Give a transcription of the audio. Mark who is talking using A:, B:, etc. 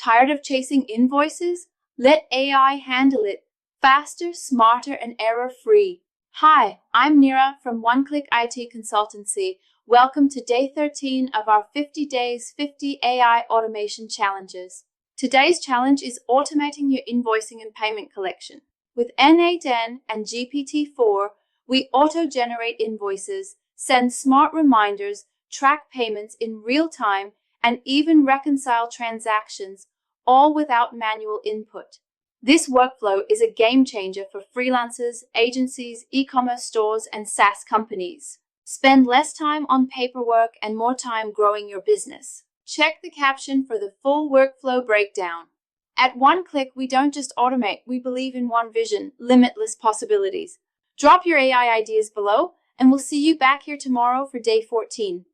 A: Tired of chasing invoices? Let AI handle it. Faster, smarter, and error-free. Hi, I'm Nira from OneClick IT Consultancy. Welcome to day 13 of our 50 Days 50 AI Automation Challenges. Today's challenge is automating your invoicing and payment collection. With N8N and GPT-4, we auto-generate invoices, send smart reminders, track payments in real time, and even reconcile transactions, all without manual input. This workflow is a game changer for freelancers, agencies, e-commerce stores, and SaaS companies. Spend less time on paperwork and more time growing your business. Check the caption for the full workflow breakdown. At OneClick, we don't just automate, we believe in one vision, limitless possibilities. Drop your AI ideas below, and we'll see you back here tomorrow for day 14.